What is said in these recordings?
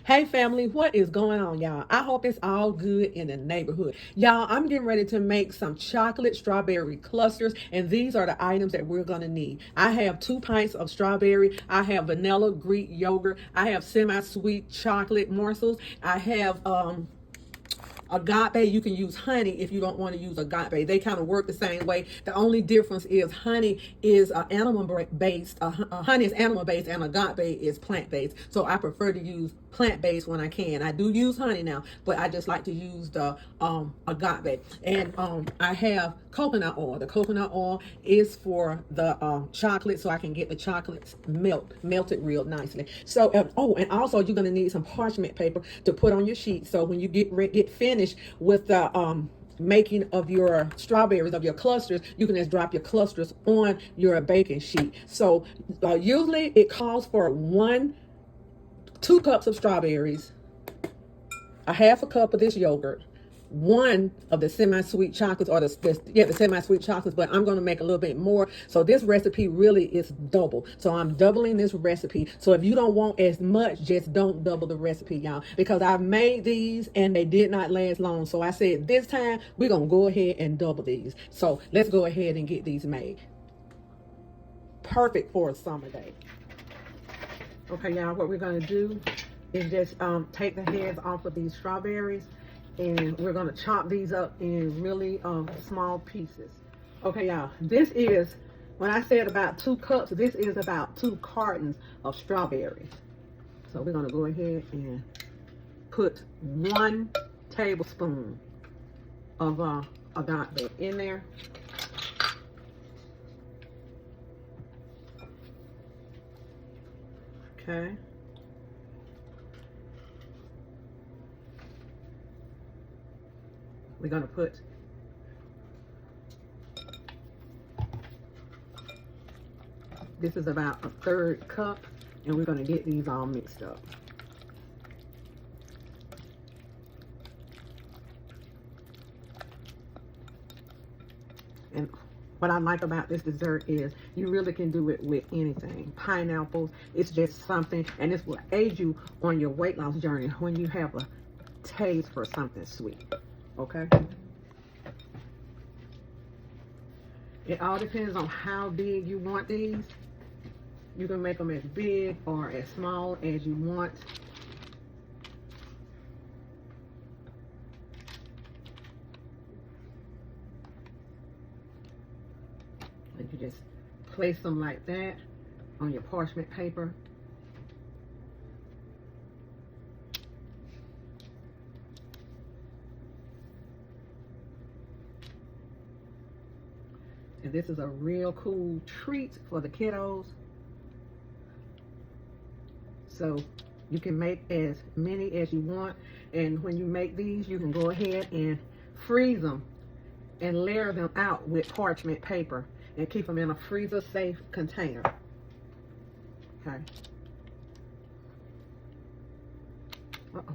Hey family, what is going on, y'all? I hope it's all good in the neighborhood. Y'all, I'm getting ready to make some chocolate strawberry clusters, and these are the items that we're gonna need. I have 2 pints of strawberry, I have vanilla Greek yogurt, I have semi-sweet chocolate morsels, I have agave. You can use honey if you don't want to use agave. They kind of work the same way. The only difference is honey is animal based. Honey is animal based and agave is plant based. So I prefer to use plant based when I can. I do use honey now, but I just like to use the agave. And I have coconut oil. The coconut oil is for the chocolate, so I can get the chocolates melted real nicely. So oh, and also you're gonna need some parchment paper to put on your sheet. So when you get finished with the making of your strawberries, of your clusters, you can just drop your clusters on your baking sheet. So usually it calls for 2 cups of strawberries, a half a cup of this yogurt, 1 of the semi-sweet chocolates, or the semi-sweet chocolates, but I'm going to make a little bit more. So this recipe really is double. So I'm doubling this recipe. So if you don't want as much, just don't double the recipe, y'all, because I've made these and they did not last long. So I said this time we're going to go ahead and double these. So let's go ahead and get these made. Perfect for a summer day. Okay, y'all, what we're going to do is just take the heads off of these strawberries, and we're going to chop these up in really small pieces. Okay, y'all, this is, when I said about 2 cups, this is about 2 cartons of strawberries. So we're going to go ahead and put 1 tablespoon of agave in there. Okay. We're going to put this is about a 1/3 cup, and we're going to get these all mixed up. And what I like about this dessert is you really can do it with anything. Pineapples, it's just something, and this will aid you on your weight loss journey when you have a taste for something sweet. Okay? It all depends on how big you want these. You can make them as big or as small as you want. And you just place them like that on your parchment paper. And this is a real cool treat for the kiddos. So you can make as many as you want. And when you make these, you can go ahead and freeze them and layer them out with parchment paper and keep them in a freezer safe container. Okay. Uh-oh.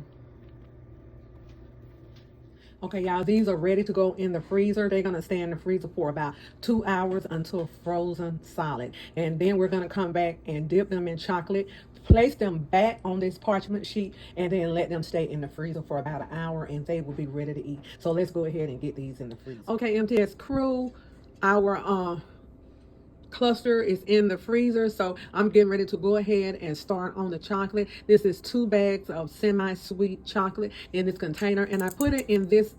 Okay, y'all, these are ready to go in the freezer. They're going to stay in the freezer for about 2 hours until frozen solid. And then we're going to come back and dip them in chocolate, place them back on this parchment sheet, and then let them stay in the freezer for about an hour, and they will be ready to eat. So let's go ahead and get these in the freezer. Okay, MTS crew, our cluster is in the freezer, so I'm getting ready to go ahead and start on the chocolate. This is 2 bags of semi-sweet chocolate in this container, and I put it in this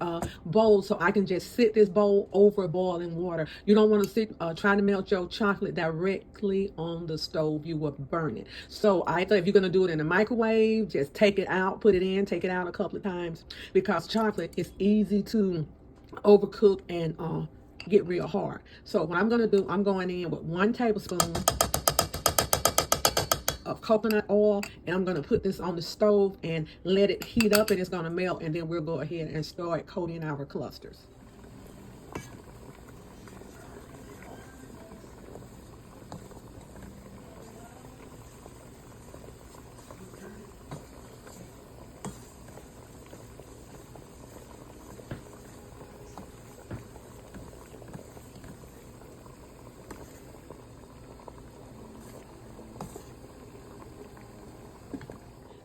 bowl so I can just sit this bowl over boiling water. You don't want to try to melt your chocolate directly on the stove. You will burn it. So I thought if you're going to do it in the microwave, just take it out, put it in, take it out a couple of times, because chocolate is easy to overcook and get real hard. So what I'm going to do, I'm going in with 1 tablespoon of coconut oil, and I'm going to put this on the stove and let it heat up, and it's going to melt, and then we'll go ahead and start coating our clusters.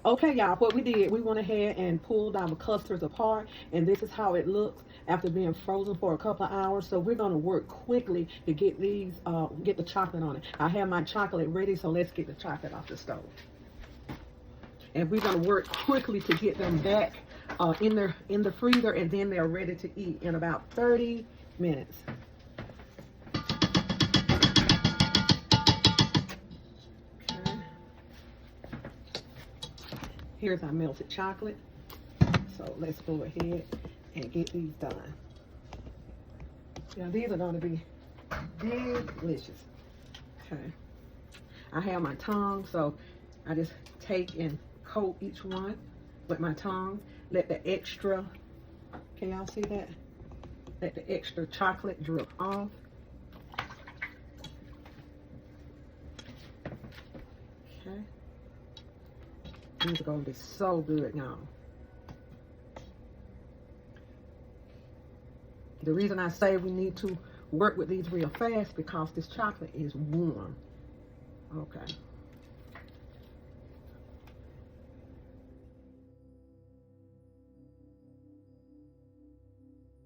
Okay, y'all, what we did, we went ahead and pulled our clusters apart, and this is how it looks after being frozen for a couple of hours. So we're going to work quickly to get these, get the chocolate on it. I have my chocolate ready, so let's get the chocolate off the stove. And we're going to work quickly to get them back in the freezer, and then they're ready to eat in about 30 minutes. Here's our melted chocolate. So let's go ahead and get these done. Now these are going to be delicious. Okay. I have my tongue, so I just take and coat each one with my tongue. Let the extra, can y'all see that? Let the extra chocolate drip off. Okay. These are going to be so good now. The reason I say we need to work with these real fast because this chocolate is warm. Okay.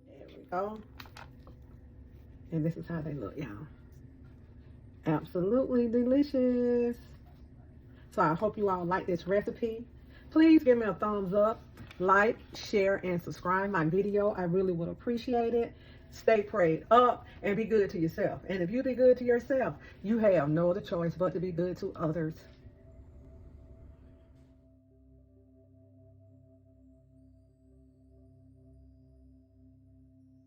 There we go. And this is how they look, y'all. Absolutely delicious. So I hope you all like this recipe. Please give me a thumbs up, like, share, and subscribe my video. I really would appreciate it. Stay prayed up and be good to yourself. And if you be good to yourself, you have no other choice but to be good to others.